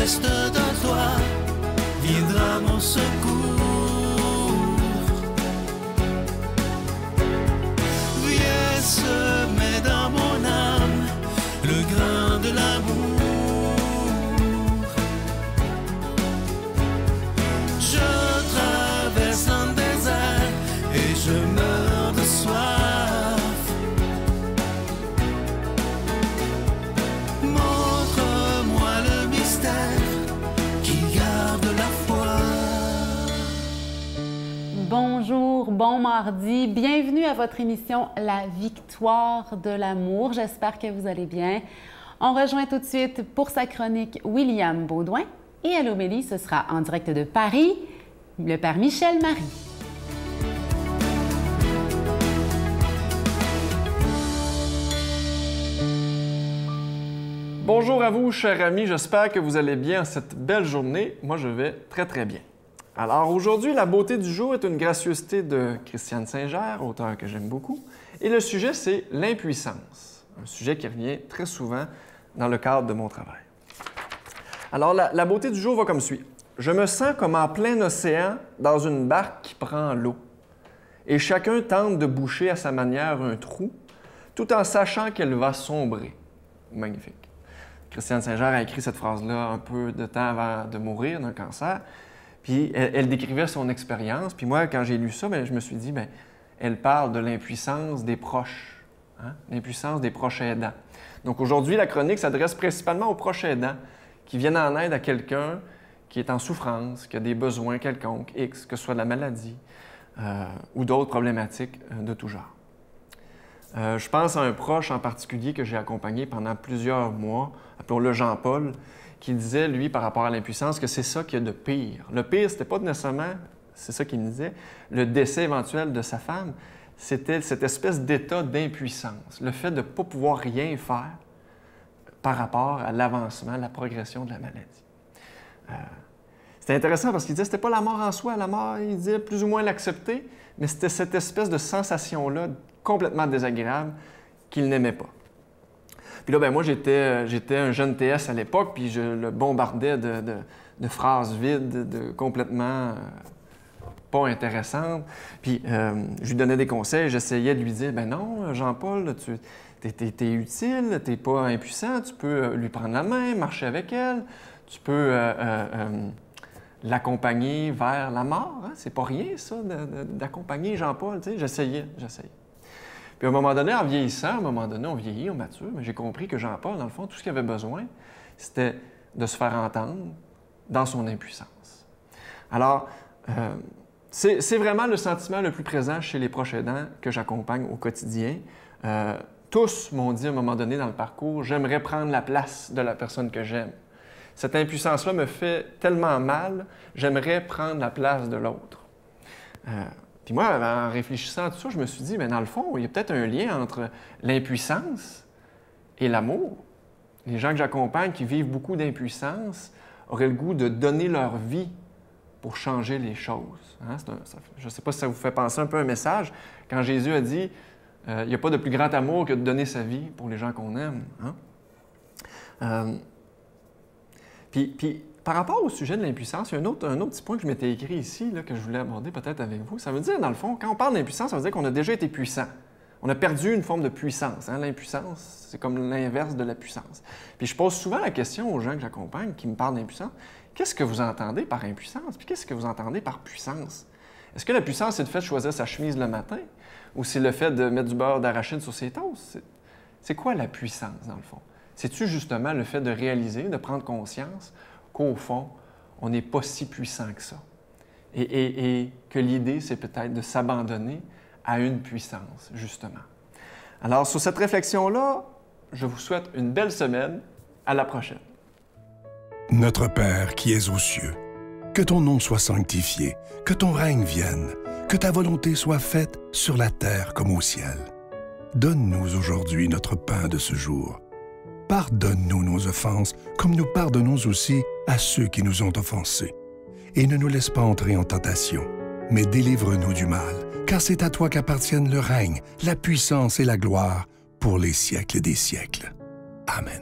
geste de toi viendra mon secours. Viens semer dans mon âme le grain de l'amour. Je traverse un désert et je meurs de soif. Montre-moi le mystère qui garde la foi. Bonjour, bon mardi, bienvenue à votre émission La Victoire de l'amour. J'espère que vous allez bien. On rejoint tout de suite pour sa chronique William Baudouin et à l'homélie, ce sera en direct de Paris, le Père Michel Marie. Bonjour à vous, chers amis, j'espère que vous allez bien cette belle journée. Moi, je vais très, très bien. Alors, aujourd'hui, la beauté du jour est une gracieuseté de Christiane Singer, auteur que j'aime beaucoup. Et le sujet, c'est l'impuissance, un sujet qui revient très souvent dans le cadre de mon travail. Alors, la beauté du jour va comme suit. Je me sens comme en plein océan dans une barque qui prend l'eau. Et chacun tente de boucher à sa manière un trou, tout en sachant qu'elle va sombrer. Magnifique. Christiane Singer a écrit cette phrase-là un peu de temps avant de mourir d'un cancer. Puis elle décrivait son expérience. Puis moi, quand j'ai lu ça, bien, je me suis dit, bien, elle parle de l'impuissance des proches, hein? L'impuissance des proches aidants. Donc aujourd'hui, la chronique s'adresse principalement aux proches aidants qui viennent en aide à quelqu'un qui est en souffrance, qui a des besoins quelconques, X, que ce soit de la maladie ou d'autres problématiques de tout genre. Je pense à un proche en particulier que j'ai accompagné pendant plusieurs mois, appelons-le Jean-Paul, qui disait, lui, par rapport à l'impuissance, que c'est ça qu'il y a de pire. Le pire, c'était pas nécessairement, c'est ça qu'il me disait, le décès éventuel de sa femme, c'était cette espèce d'état d'impuissance, le fait de ne pas pouvoir rien faire par rapport à l'avancement, la progression de la maladie. C'était intéressant parce qu'il disait que c'était pas la mort en soi, la mort, il disait plus ou moins l'accepter, mais c'était cette espèce de sensation-là complètement désagréable qu'il n'aimait pas. Puis là, ben moi, j'étais un jeune TS à l'époque, puis je le bombardais de phrases vides, complètement pas intéressantes. Puis je lui donnais des conseils, j'essayais de lui dire, ben non, Jean-Paul, t'es utile, t'es pas impuissant, tu peux lui prendre la main, marcher avec elle, tu peux l'accompagner vers la mort. Hein? C'est pas rien, ça, d'accompagner Jean-Paul. Tu sais, j'essayais. Puis à un moment donné, en vieillissant, on vieillit, on mature, mais j'ai compris que Jean-Paul, dans le fond, tout ce qu'il avait besoin, c'était de se faire entendre dans son impuissance. Alors, c'est vraiment le sentiment le plus présent chez les proches aidants que j'accompagne au quotidien. Tous m'ont dit à un moment donné dans le parcours, j'aimerais prendre la place de la personne que j'aime. Cette impuissance-là me fait tellement mal, j'aimerais prendre la place de l'autre. Puis moi, en réfléchissant à tout ça, je me suis dit, mais dans le fond, il y a peut-être un lien entre l'impuissance et l'amour. Les gens que j'accompagne qui vivent beaucoup d'impuissance auraient le goût de donner leur vie pour changer les choses. Hein? Je ne sais pas si ça vous fait penser un peu à un message, quand Jésus a dit, il n'y a pas de plus grand amour que de donner sa vie pour les gens qu'on aime. Hein? Puis, par rapport au sujet de l'impuissance, il y a un autre petit point que je m'étais écrit ici, là, que je voulais aborder peut-être avec vous. Ça veut dire, dans le fond, quand on parle d'impuissance, ça veut dire qu'on a déjà été puissant. On a perdu une forme de puissance. Hein? L'impuissance, c'est comme l'inverse de la puissance. Puis je pose souvent la question aux gens que j'accompagne qui me parlent d'impuissance. Qu'est-ce que vous entendez par impuissance? Puis qu'est-ce que vous entendez par puissance? Est-ce que la puissance, c'est le fait de choisir sa chemise le matin? Ou c'est le fait de mettre du beurre d'arachide sur ses toasts? C'est quoi la puissance, dans le fond? C'est-tu justement le fait de réaliser, de prendre conscience qu'au fond, on n'est pas si puissant que ça? Et que l'idée, c'est peut-être de s'abandonner à une puissance, justement. Alors, sur cette réflexion-là, je vous souhaite une belle semaine. À la prochaine. Notre Père qui es aux cieux, que ton nom soit sanctifié, que ton règne vienne, que ta volonté soit faite sur la terre comme au ciel. Donne-nous aujourd'hui notre pain de ce jour. Pardonne-nous nos offenses, comme nous pardonnons aussi à ceux qui nous ont offensés. Et ne nous laisse pas entrer en tentation, mais délivre-nous du mal, car c'est à toi qu'appartiennent le règne, la puissance et la gloire pour les siècles des siècles. Amen.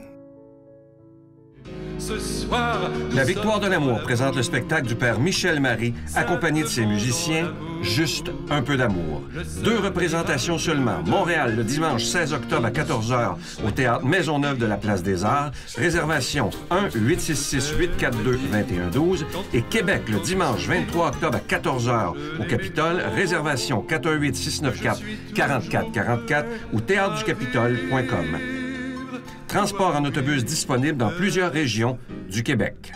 Ce soir, La Victoire de l'amour présente le spectacle du père Michel Marie, accompagné de ses musiciens, Juste un peu d'amour. 2 représentations seulement. Montréal, le dimanche 16 octobre à 14h au Théâtre Maisonneuve de la Place des Arts. Réservation 1-866-842-2112. Et Québec, le dimanche 23 octobre à 14h au Capitole. Réservation 418-694-4444 ou théâtreducapitole.com. Transport en autobus disponible dans plusieurs régions du Québec.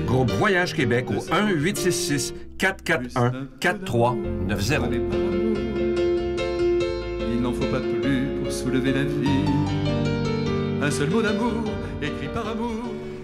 Groupe Voyage Québec au 1-866-441-4390. Il n'en faut pas plus pour soulever la vie. Un seul mot d'amour, écrit par amour.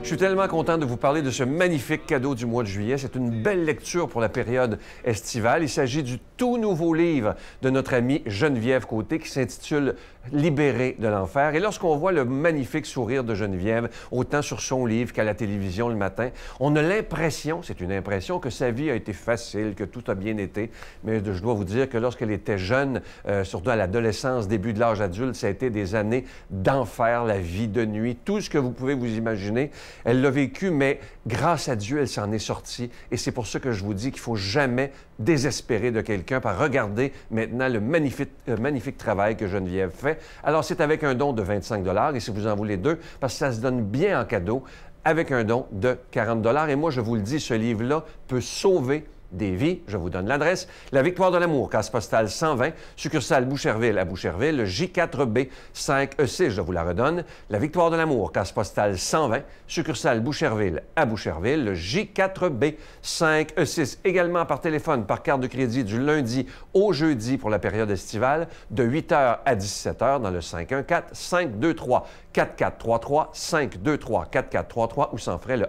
Je suis tellement content de vous parler de ce magnifique cadeau du mois de juillet. C'est une belle lecture pour la période estivale. Il s'agit du tout nouveau livre de notre amie Geneviève Côté qui s'intitule « Libérée de l'enfer ». Et lorsqu'on voit le magnifique sourire de Geneviève, autant sur son livre qu'à la télévision le matin, on a l'impression, c'est une impression, que sa vie a été facile, que tout a bien été. Mais je dois vous dire que lorsqu'elle était jeune, surtout à l'adolescence, début de l'âge adulte, ça a été des années d'enfer, la vie de nuit, tout ce que vous pouvez vous imaginer. Elle l'a vécu, mais grâce à Dieu, elle s'en est sortie. Et c'est pour ça que je vous dis qu'il ne faut jamais désespérer de quelqu'un par regarder maintenant le magnifique travail que Geneviève fait. Alors, c'est avec un don de 25 $ et si vous en voulez 2, parce que ça se donne bien en cadeau, avec un don de 40 $. Et moi, je vous le dis, ce livre-là peut sauver des vies. Je vous donne l'adresse. La Victoire de l'amour, case postale 120, succursale Boucherville à Boucherville, le J4B 5E6, je vous la redonne. La Victoire de l'amour, case postale 120, succursale Boucherville à Boucherville, le J4B 5E6. Également par téléphone, par carte de crédit du lundi au jeudi pour la période estivale, de 8h à 17h dans le 514-523-4433, 523-4433 ou sans frais le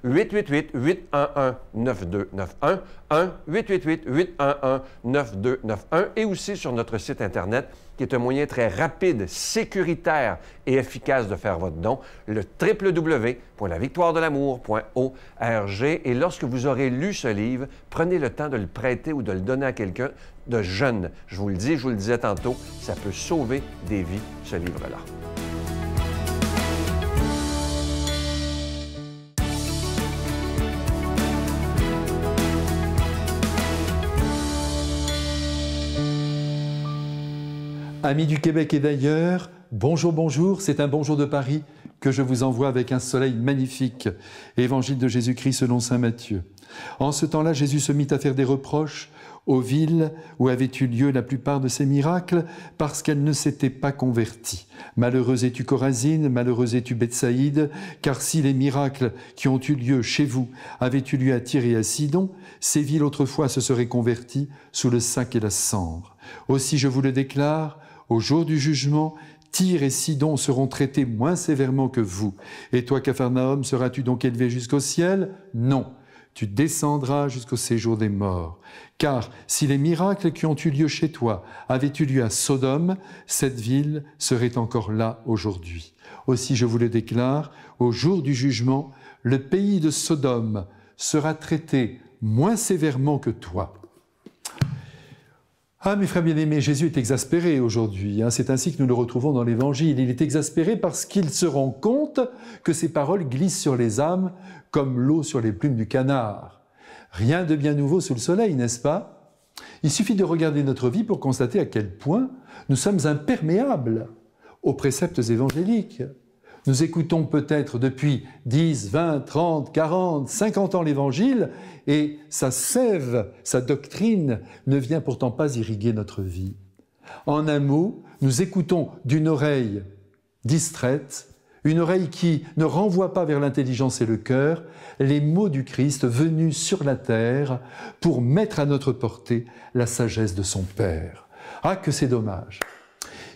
1-888-811-9291. 1-888-811-9291 et aussi sur notre site Internet qui est un moyen très rapide, sécuritaire et efficace de faire votre don, le www.lavictoiredelamour.org. Et lorsque vous aurez lu ce livre, prenez le temps de le prêter ou de le donner à quelqu'un de jeune. Je vous le dis, je vous le disais tantôt, ça peut sauver des vies, ce livre-là. Amis du Québec et d'ailleurs, bonjour, bonjour, c'est un bonjour de Paris que je vous envoie avec un soleil magnifique. Évangile de Jésus-Christ selon saint Matthieu. En ce temps-là, Jésus se mit à faire des reproches aux villes où avaient eu lieu la plupart de ces miracles parce qu'elles ne s'étaient pas converties. Malheureuse es-tu Chorazine, malheureuse es-tu Bethsaïde, car si les miracles qui ont eu lieu chez vous avaient eu lieu à Tyr et à Sidon, ces villes autrefois se seraient converties sous le sac et la cendre. Aussi je vous le déclare, au jour du jugement, Tyr et Sidon seront traités moins sévèrement que vous. Et toi, Capharnaüm, seras-tu donc élevé jusqu'au ciel? Non, tu descendras jusqu'au séjour des morts. Car si les miracles qui ont eu lieu chez toi avaient eu lieu à Sodome, cette ville serait encore là aujourd'hui. Aussi je vous le déclare, au jour du jugement, le pays de Sodome sera traité moins sévèrement que toi. Ah, mes frères bien-aimés, Jésus est exaspéré aujourd'hui. C'est ainsi que nous le retrouvons dans l'Évangile. Il est exaspéré parce qu'il se rend compte que ses paroles glissent sur les âmes comme l'eau sur les plumes du canard. Rien de bien nouveau sous le soleil, n'est-ce pas? Il suffit de regarder notre vie pour constater à quel point nous sommes imperméables aux préceptes évangéliques. Nous écoutons peut-être depuis 10, 20, 30, 40, 50 ans l'Évangile et sa sève, sa doctrine ne vient pourtant pas irriguer notre vie. En un mot, nous écoutons d'une oreille distraite, une oreille qui ne renvoie pas vers l'intelligence et le cœur, les mots du Christ venus sur la terre pour mettre à notre portée la sagesse de son Père. Ah, que c'est dommage!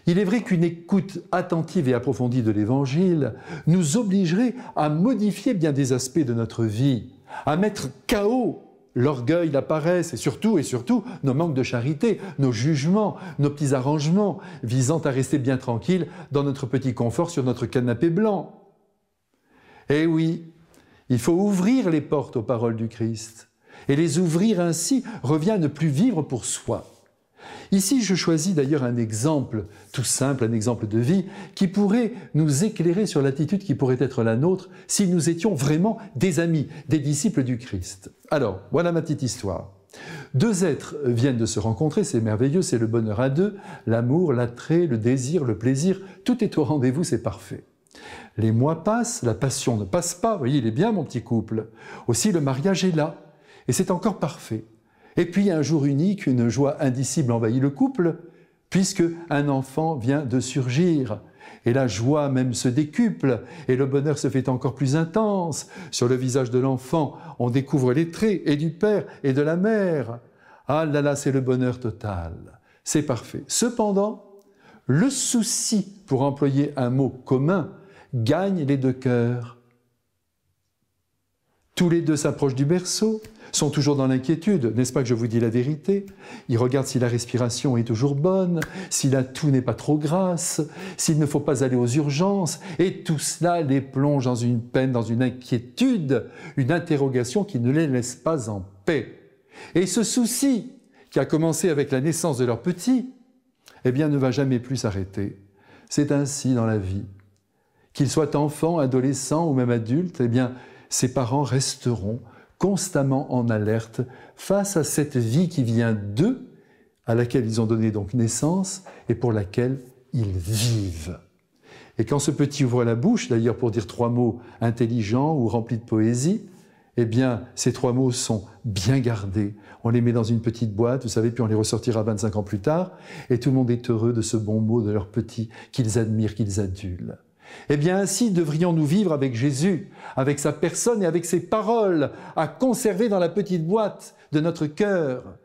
Il est vrai qu'une écoute attentive et approfondie de l'Évangile nous obligerait à modifier bien des aspects de notre vie, à mettre KO l'orgueil, la paresse et surtout nos manques de charité, nos jugements, nos petits arrangements visant à rester bien tranquille dans notre petit confort sur notre canapé blanc. Eh oui, il faut ouvrir les portes aux paroles du Christ. Et les ouvrir ainsi revient à ne plus vivre pour soi. Ici, je choisis d'ailleurs un exemple tout simple, un exemple de vie, qui pourrait nous éclairer sur l'attitude qui pourrait être la nôtre si nous étions vraiment des amis, des disciples du Christ. Alors, voilà ma petite histoire. Deux êtres viennent de se rencontrer, c'est merveilleux, c'est le bonheur à deux, l'amour, l'attrait, le désir, le plaisir, tout est au rendez-vous, c'est parfait. Les mois passent, la passion ne passe pas, vous voyez, il est bien mon petit couple. Aussi, le mariage est là, et c'est encore parfait. Et puis, un jour unique, une joie indicible envahit le couple, puisque un enfant vient de surgir. Et la joie même se décuple, et le bonheur se fait encore plus intense. Sur le visage de l'enfant, on découvre les traits et du père et de la mère. Ah là là, c'est le bonheur total. C'est parfait. Cependant, le souci, pour employer un mot commun, gagne les deux cœurs. Tous les deux s'approchent du berceau, sont toujours dans l'inquiétude, n'est-ce pas que je vous dis la vérité? Ils regardent si la respiration est toujours bonne, si la toux n'est pas trop grasse, s'il ne faut pas aller aux urgences, et tout cela les plonge dans une peine, dans une inquiétude, une interrogation qui ne les laisse pas en paix. Et ce souci, qui a commencé avec la naissance de leur petit, eh bien ne va jamais plus s'arrêter. C'est ainsi dans la vie. Qu'ils soient enfants, adolescents ou même adultes, eh bien ses parents resteront constamment en alerte face à cette vie qui vient d'eux, à laquelle ils ont donné donc naissance et pour laquelle ils vivent. Et quand ce petit ouvre la bouche, d'ailleurs pour dire trois mots intelligents ou remplis de poésie, eh bien ces trois mots sont bien gardés. On les met dans une petite boîte, vous savez, puis on les ressortira 25 ans plus tard, et tout le monde est heureux de ce bon mot de leur petit qu'ils admirent, qu'ils adulent. Eh bien, ainsi devrions-nous vivre avec Jésus, avec sa personne et avec ses paroles, à conserver dans la petite boîte de notre cœur.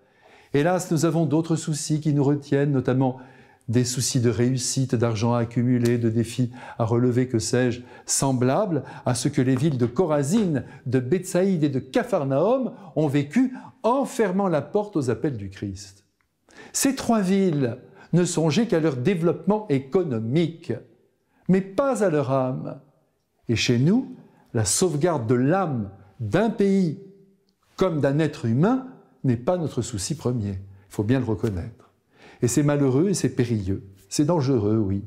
Hélas, nous avons d'autres soucis qui nous retiennent, notamment des soucis de réussite, d'argent à accumuler, de défis à relever, que sais-je, semblables à ce que les villes de Chorazine, de Bethsaïde et de Capharnaüm ont vécu en fermant la porte aux appels du Christ. Ces trois villes ne songeaient qu'à leur développement économique, mais pas à leur âme. Et chez nous, la sauvegarde de l'âme d'un pays comme d'un être humain n'est pas notre souci premier. Il faut bien le reconnaître. Et c'est malheureux et c'est périlleux. C'est dangereux, oui.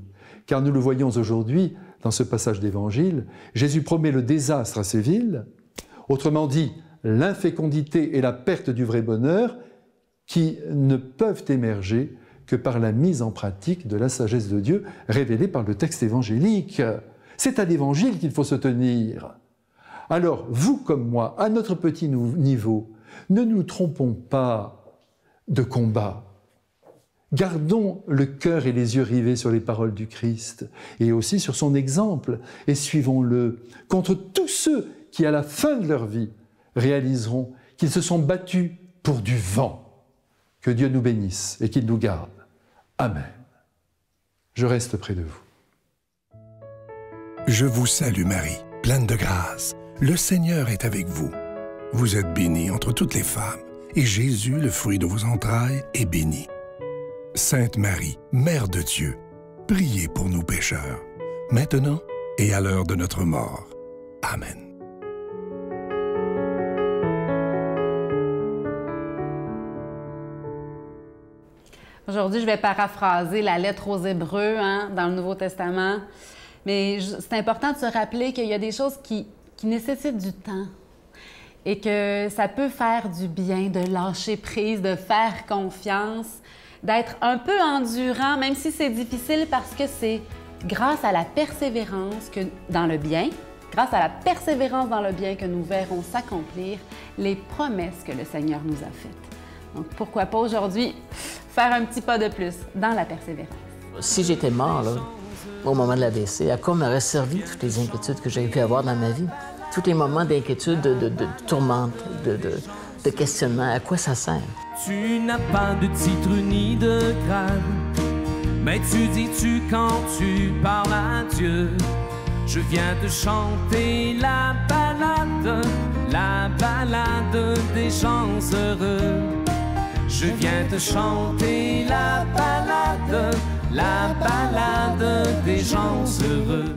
Car nous le voyons aujourd'hui dans ce passage d'Évangile, Jésus promet le désastre à ces villes, autrement dit, l'infécondité et la perte du vrai bonheur qui ne peuvent émerger que par la mise en pratique de la sagesse de Dieu révélée par le texte évangélique. C'est à l'Évangile qu'il faut se tenir. Alors, vous comme moi, à notre petit niveau, ne nous trompons pas de combat. Gardons le cœur et les yeux rivés sur les paroles du Christ et aussi sur son exemple et suivons-le contre tous ceux qui, à la fin de leur vie, réaliseront qu'ils se sont battus pour du vent. Que Dieu nous bénisse et qu'il nous garde. Amen. Je reste près de vous. Je vous salue Marie, pleine de grâce. Le Seigneur est avec vous. Vous êtes bénie entre toutes les femmes, et Jésus, le fruit de vos entrailles, est béni. Sainte Marie, Mère de Dieu, priez pour nous pécheurs, maintenant et à l'heure de notre mort. Amen. Aujourd'hui, je vais paraphraser la lettre aux Hébreux dans le Nouveau Testament. Mais c'est important de se rappeler qu'il y a des choses qui nécessitent du temps et que ça peut faire du bien de lâcher prise, de faire confiance, d'être un peu endurant, même si c'est difficile, parce que c'est grâce à la persévérance dans le bien, grâce à la persévérance dans le bien que nous verrons s'accomplir les promesses que le Seigneur nous a faites. Donc, pourquoi pas aujourd'hui faire un petit pas de plus dans la persévérance. Si j'étais mort, là, au moment de l'AVC, à quoi m'auraient servi toutes les inquiétudes que j'ai pu avoir dans ma vie? Tous les moments d'inquiétude, de tourmente, de questionnement, à quoi ça sert? Tu n'as pas de titre ni de grade, mais tu dis-tu quand tu parles à Dieu? Je viens de chanter la balade des gens heureux. Je viens de chanter la balade des gens heureux.